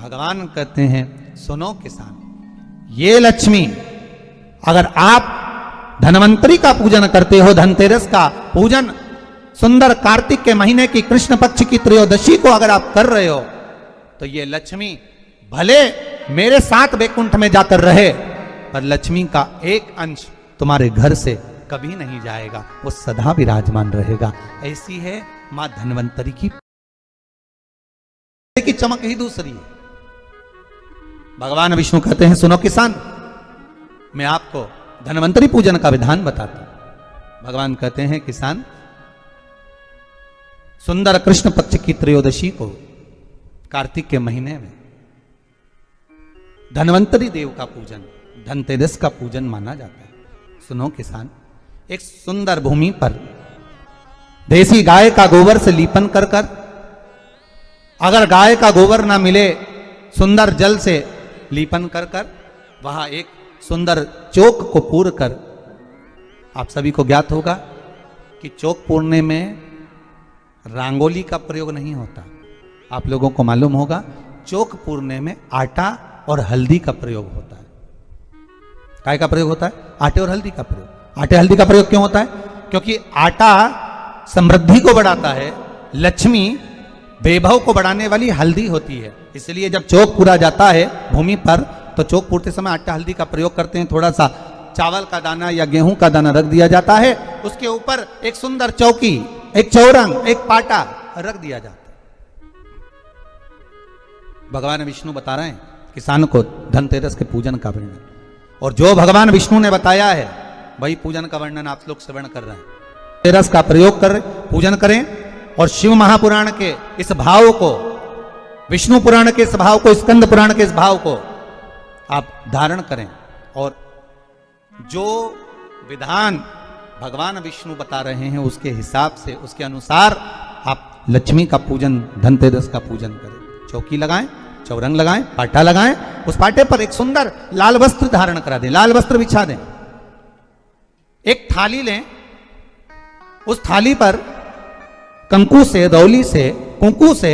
भगवान कहते हैं सुनो किसान, ये लक्ष्मी अगर आप धनवंतरी का पूजन करते हो, धनतेरस का पूजन सुंदर कार्तिक के महीने की कृष्ण पक्ष की त्रयोदशी को अगर आप कर रहे हो, तो ये लक्ष्मी भले मेरे साथ वैकुंठ में जाकर रहे, पर लक्ष्मी का एक अंश तुम्हारे घर से कभी नहीं जाएगा, वो सदा विराजमान रहेगा। ऐसी है मां धनवंतरी की चमक ही दूसरी है। भगवान विष्णु कहते हैं सुनो किसान, मैं आपको धनवंतरी पूजन का विधान बताता हूं। भगवान कहते हैं किसान, सुंदर कृष्ण पक्ष की त्रयोदशी को कार्तिक के महीने में धनवंतरी देव का पूजन, धनतेरस का पूजन माना जाता है। सुनो किसान, एक सुंदर भूमि पर देसी गाय का गोबर से लीपन कर कर, अगर गाय का गोबर ना मिले सुंदर जल से लीपन कर कर, वहां एक सुंदर चौक को पूर कर, आप सभी को ज्ञात होगा कि चौक पूरने में रंगोली का प्रयोग नहीं होता। आप लोगों को मालूम होगा चौक पूरने में आटा और हल्दी का प्रयोग होता है। काय का प्रयोग होता है? आटे और हल्दी का प्रयोग। आटे हल्दी का प्रयोग क्यों होता है? क्योंकि आटा समृद्धि को बढ़ाता है, लक्ष्मी वैभव को बढ़ाने वाली हल्दी होती है। इसलिए जब चौक पूरा जाता है भूमि पर, तो चौक पूरते समय आटा हल्दी का प्रयोग करते हैं। थोड़ा सा चावल का दाना या गेहूं का दाना रख दिया जाता है, उसके ऊपर एक सुंदर चौकी, एक चौरंग, एक पाटा रख दिया जाता है। भगवान विष्णु बता रहे हैं किसान को धनतेरस के पूजन का वर्णन, और जो भगवान विष्णु ने बताया है वही पूजन का वर्णन आप लोग श्रवण कर रहे हैं। तेरस का प्रयोग कर पूजन करें, और शिव महापुराण के इस भाव को, विष्णु पुराण के इस भाव को, स्कंद पुराण के इस भाव को आप धारण करें, और जो विधान भगवान विष्णु बता रहे हैं उसके हिसाब से, उसके अनुसार आप लक्ष्मी का पूजन, धनतेरस का पूजन करें। चौकी लगाएं, चौरंग लगाएं, पाटा लगाएं, उस पाटे पर एक सुंदर लाल वस्त्र धारण करा दें, लाल वस्त्र बिछा दें। एक थाली लें, उस थाली पर कंकु से, रौली से, कुंकू से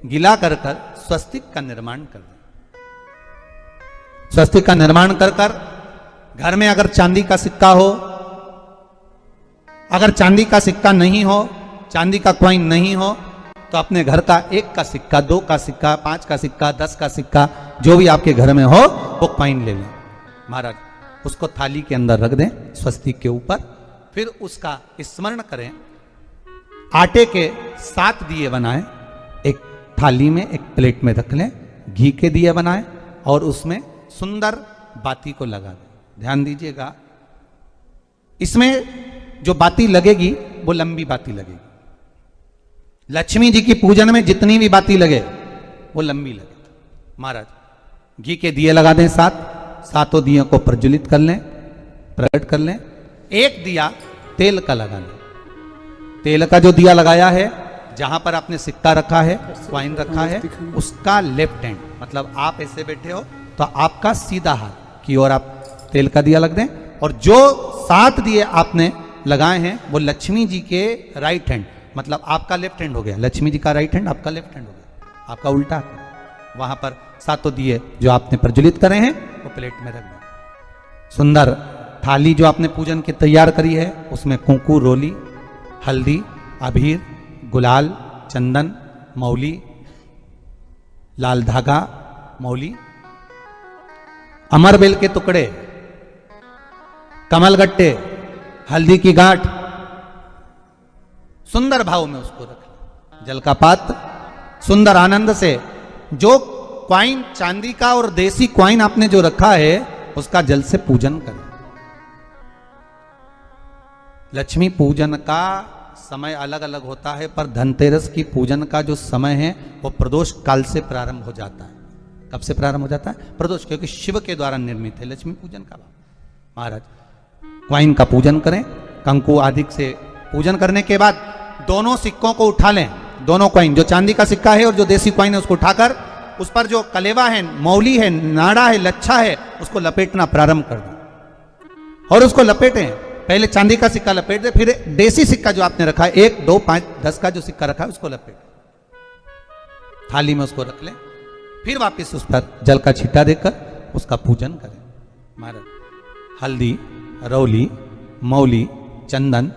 गिला कर कर स्वस्तिक का निर्माण कर दें। स्वस्तिक का निर्माण कर कर घर में अगर चांदी का सिक्का हो, अगर चांदी का सिक्का नहीं हो, चांदी का कॉइन नहीं हो, तो अपने घर का 1 का सिक्का, 2 का सिक्का, 5 का सिक्का, 10 का सिक्का, जो भी आपके घर में हो वो कॉइन ले लें महाराज, उसको थाली के अंदर रख दें स्वस्तिक के ऊपर। फिर उसका स्मरण करें, आटे के 7 दिए बनाएं, एक थाली में, एक प्लेट में रख लें, घी के दिए बनाएं और उसमें सुंदर बाती को लगा दें। ध्यान दीजिएगा, इसमें जो बाती लगेगी वो लंबी बाती लगेगी। लक्ष्मी जी की पूजन में जितनी भी बाती लगे वो लंबी लगे। महाराज घी के दिए लगा दें 7, 7 दियों को प्रज्वलित कर लें, प्रकट कर लें। एक दिया तेल का लगा लें। तेल का जो दिया लगाया है, जहां पर आपने सिक्का रखा है, कॉइन रखा है, उसका लेफ्ट हैंड, मतलब आप ऐसे बैठे हो तो आपका सीधा हाथ की ओर आप तेल का दिया लग दें, और जो 7 दिए आपने लगाए हैं वो लक्ष्मी जी के राइट हैंड, मतलब आपका लेफ्ट हैंड हो गया, लक्ष्मी जी का राइट हैंड, आपका लेफ्ट हैंड हो गया, आपका उल्टा। वहां पर 7 दिए जो आपने प्रज्वलित करे हैं वो प्लेट में रख दें। सुंदर थाली जो आपने पूजन की तैयार करी है, उसमें कुंकू, रोली, हल्दी, अबीर, गुलाल, चंदन, मौली, लाल धागा, मौली, अमरबेल के टुकड़े, कमलगट्टे, हल्दी की गांठ, सुंदर भाव में उसको रखें। जल का पात्र सुंदर आनंद से, जो क्वाइन चांदी का और देसी क्वाइन आपने जो रखा है उसका जल से पूजन करें। लक्ष्मी पूजन का समय अलग अलग होता है, पर धनतेरस की पूजन का जो समय है वो प्रदोष काल से प्रारंभ हो जाता है। कब से प्रारंभ हो जाता है? प्रदोष, क्योंकि शिव के द्वारा निर्मित है लक्ष्मी पूजन का भाव। महाराज क्वाइन का पूजन करें, कंकु आदि से पूजन करने के बाद दोनों सिक्कों को उठा लें, दोनों कॉइन, जो चांदी का सिक्का है और जो देसी कॉइन है उसको उठाकर उस पर जो कलेवा है, मौली है, नाड़ा है, लच्छा है, उसको लपेटना प्रारंभ कर दें और उसको लपेटें। पहले चांदी का सिक्का लपेट दे, फिर देसी सिक्का जो आपने रखा है 1, 2, 5, 10 का जो सिक्का रखा है उसको लपेट, थाली में उसको रख लें। फिर वापस उस पर जल का छींटा देकर उसका पूजन करें। महाराज हल्दी, रौली, मौली, चंदन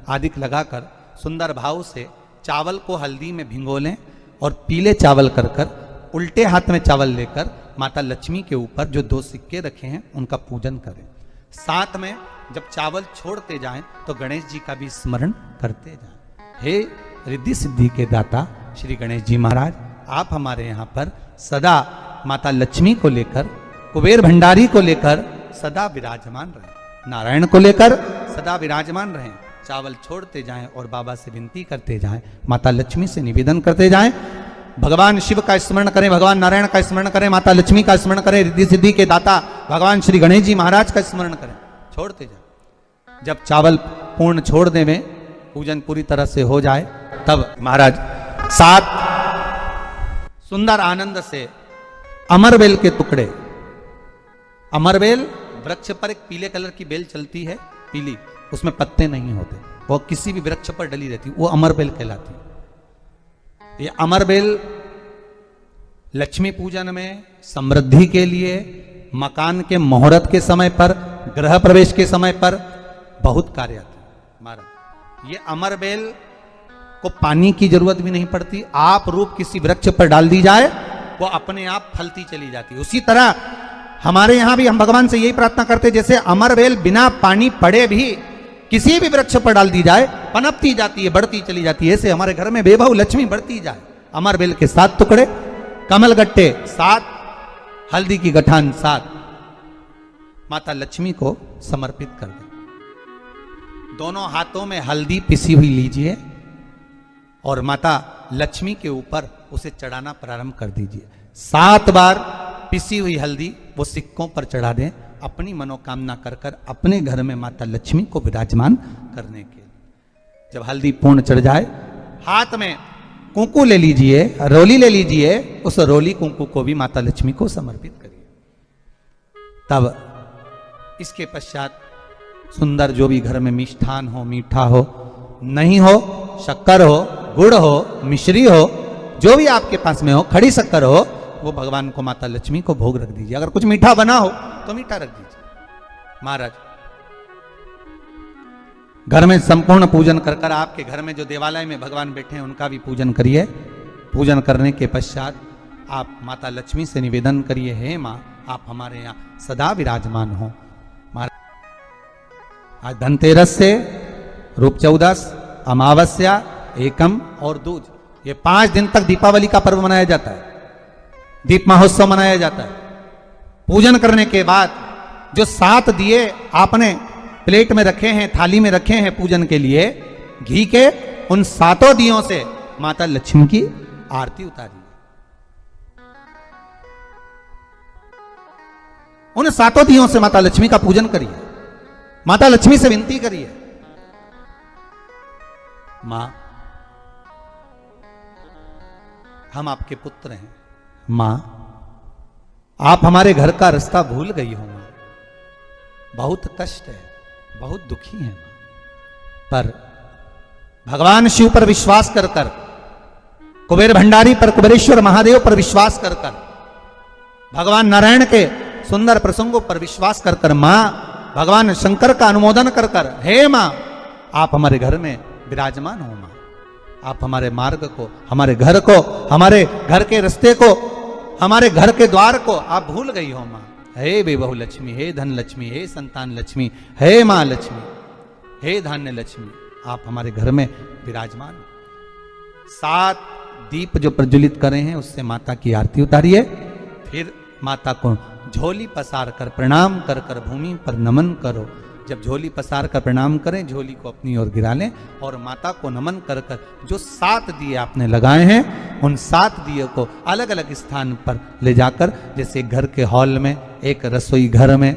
आदि लगाकर सुंदर भाव से चावल को हल्दी में भिगो लें और पीले चावल कर कर उल्टे हाथ में चावल लेकर माता लक्ष्मी के ऊपर जो 2 सिक्के रखे हैं उनका पूजन करें। साथ में जब चावल छोड़ते जाएं तो गणेश जी का भी स्मरण करते जाएं। हे रिद्धि सिद्धि के दाता श्री गणेश जी महाराज, आप हमारे यहाँ पर सदा माता लक्ष्मी को लेकर, कुबेर भंडारी को लेकर सदा विराजमान रहें, नारायण को लेकर सदा विराजमान रहें। चावल छोड़ते जाएं और बाबा से विनती करते जाएं, माता लक्ष्मी से निवेदन करते जाएं। भगवान शिव का स्मरण करें, भगवान नारायण का स्मरण करें, माता लक्ष्मी का स्मरण करें, रिद्धि सिद्धि के दाता भगवान श्री गणेश जी महाराज का स्मरण करें। छोड़ते जाएं। जब चावल पूर्ण छोड़ देवें, पूजन पूरी तरह से हो जाए, तब महाराज 7 सुंदर आनंद से अमरबेल के टुकड़े, अमरबेल वृक्ष पर एक पीले कलर की बेल चलती है, पीली, उसमें पत्ते नहीं होते, वो किसी भी वृक्ष पर डली रहती, वो अमरबेल कहलाती है। ये अमरबेल लक्ष्मी पूजन में, समृद्धि के लिए, मकान के मुहूर्त के समय पर, गृह प्रवेश के समय पर बहुत कार्य आती है। महाराज ये अमरबेल को पानी की जरूरत भी नहीं पड़ती, आप रूप किसी वृक्ष पर डाल दी जाए वो अपने आप फलती चली जाती है। उसी तरह हमारे यहां भी हम भगवान से यही प्रार्थना करते, जैसे अमरबेल बिना पानी पड़े भी किसी भी वृक्ष पर डाल दी जाए पनपती जाती है, बढ़ती चली जाती है, ऐसे हमारे घर में बेभव लक्ष्मी बढ़ती जाए। अमरबेल के 7 टुकड़े, कमलगट्टे 7, हल्दी की गठान 7 माता लक्ष्मी को समर्पित कर दें। दोनों हाथों में हल्दी पिसी हुई लीजिए और माता लक्ष्मी के ऊपर उसे चढ़ाना प्रारंभ कर दीजिए। 7 बार पिसी हुई हल्दी वो सिक्कों पर चढ़ा दें, अपनी मनोकामना कर कर अपने घर में माता लक्ष्मी को विराजमान करने के लिए। जब हल्दी पूर्ण चढ़ जाए, हाथ में कुंकू ले लीजिए, रोली ले लीजिए, उस रोली कुंकू को भी माता लक्ष्मी को समर्पित करिए। तब इसके पश्चात सुंदर जो भी घर में मिष्ठान हो, मीठा हो, नहीं हो शक्कर हो, गुड़ हो, मिश्री हो, जो भी आपके पास में हो, खड़ी शक्कर हो, वो भगवान को माता लक्ष्मी को भोग रख दीजिए। अगर कुछ मीठा बना हो तो मीठा रख दीजिए। महाराज घर में संपूर्ण पूजन कर कर आपके घर में जो देवालय में भगवान बैठे हैं उनका भी पूजन करिए। पूजन करने के पश्चात आप माता लक्ष्मी से निवेदन करिए, हे माँ आप हमारे यहाँ सदा विराजमान हो। आज धनतेरस से रूप चौदस, अमावस्या, एकम और दूज, ये 5 दिन तक दीपावली का पर्व मनाया जाता है, दीप महोत्सव मनाया जाता है। पूजन करने के बाद जो 7 दिए आपने प्लेट में रखे हैं, थाली में रखे हैं पूजन के लिए घी के, उन 7 दियों से माता लक्ष्मी की आरती उतारिए। उन 7 दियों से माता लक्ष्मी का पूजन करिए, माता लक्ष्मी से विनती करिए, मां हम आपके पुत्र हैं, मां आप हमारे घर का रास्ता भूल गई हो, मां बहुत कष्ट है, बहुत दुखी है मां, पर भगवान शिव पर विश्वास कर कर, कुबेर भंडारी पर, कुबेरेश्वर महादेव पर विश्वास कर कर, भगवान नारायण के सुंदर प्रसंगों पर विश्वास कर कर, मां भगवान शंकर का अनुमोदन कर कर, हे मां आप हमारे घर में विराजमान हो, मां आप हमारे मार्ग को, हमारे घर को, हमारे घर के रास्ते को, हमारे घर के द्वार को आप भूल गई हो मां। हे बेबहु लक्ष्मी, हे धन लक्ष्मी, हे संतान लक्ष्मी, हे मां लक्ष्मी, हे धान्य लक्ष्मी आप हमारे घर में विराजमान। 7 दीप जो प्रज्वलित करे हैं उससे माता की आरती उतारिए। फिर माता को झोली पसार कर प्रणाम कर कर भूमि पर नमन करो। जब झोली पसार कर प्रणाम करें, झोली को अपनी ओर गिरा लें और माता को नमन कर कर जो 7 दिए आपने लगाए हैं उन 7 दिए को अलग अलग स्थान पर ले जाकर, जैसे घर के हॉल में, एक रसोई घर में,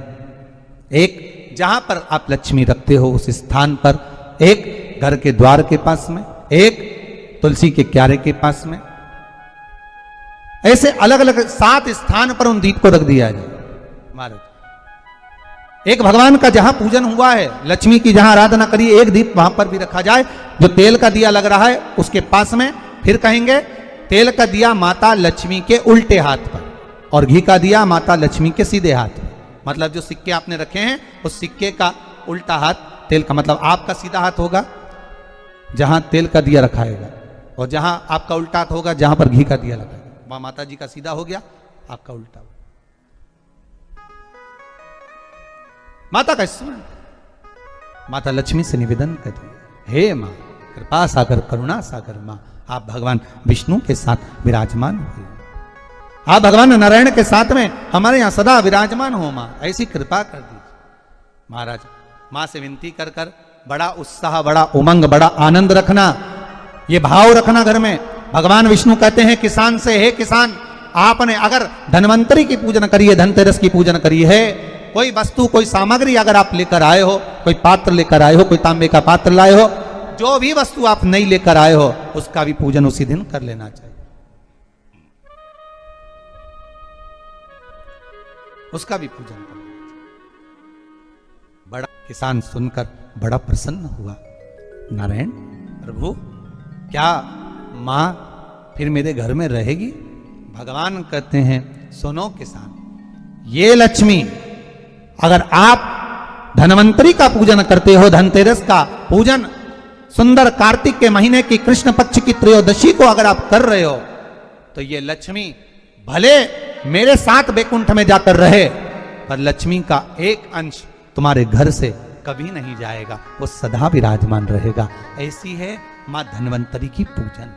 एक जहां पर आप लक्ष्मी रखते हो उस स्थान पर, एक घर के द्वार के पास में, एक तुलसी के क्यारे के पास में, ऐसे अलग अलग 7 स्थान पर उन दीप को रख दिया जाए। महाराज एक भगवान का जहां पूजन हुआ है, लक्ष्मी की जहां आराधना करिए, एक दीप वहां पर भी रखा जाए। जो तेल का दिया लग रहा है उसके पास में, फिर कहेंगे तेल का दिया माता लक्ष्मी के उल्टे हाथ पर, और घी का दिया माता लक्ष्मी के सीधे हाथ में। मतलब जो सिक्के आपने रखे हैं उस सिक्के का उल्टा हाथ तेल का, मतलब आपका सीधा हाथ होगा जहां तेल का दिया रखाएगा, और जहां आपका उल्टा हाथ होगा जहां पर घी का दिया लगाएगा, वहां माता जी का सीधा हो गया, आपका उल्टा हो। माता का स्मरण, माता लक्ष्मी से निवेदन करती है, हे मां कृपा सागर करुणा सागर मां, आप भगवान विष्णु के साथ विराजमान हुए, आप भगवान नारायण के साथ में हमारे यहां सदा विराजमान हो मां, ऐसी कृपा कर दीजिए। महाराज मां से विनती कर कर बड़ा उत्साह, बड़ा उमंग, बड़ा आनंद रखना, ये भाव रखना घर में। भगवान विष्णु कहते हैं किसान से, हे किसान आपने अगर धन्वंतरी की पूजन करी है, धनतेरस की पूजन करी है, कोई वस्तु कोई सामग्री अगर आप लेकर आए हो, कोई पात्र लेकर आए हो, कोई तांबे का पात्र लाए हो, जो भी वस्तु आप नहीं लेकर आए हो उसका भी पूजन उसी दिन कर लेना चाहिए, उसका भी पूजन कर लेना चाहिए। बड़ा किसान सुनकर बड़ा प्रसन्न हुआ, नारायण प्रभु क्या मां फिर मेरे घर में रहेगी? भगवान कहते हैं सुनो किसान, ये लक्ष्मी अगर आप धनवंतरी का पूजन करते हो, धनतेरस का पूजन सुंदर कार्तिक के महीने की कृष्ण पक्ष की त्रयोदशी को अगर आप कर रहे हो, तो ये लक्ष्मी भले मेरे साथ बैकुंठ में जाकर रहे, पर लक्ष्मी का एक अंश तुम्हारे घर से कभी नहीं जाएगा, वो सदा विराजमान रहेगा। ऐसी है मां धन्वंतरी की पूजन।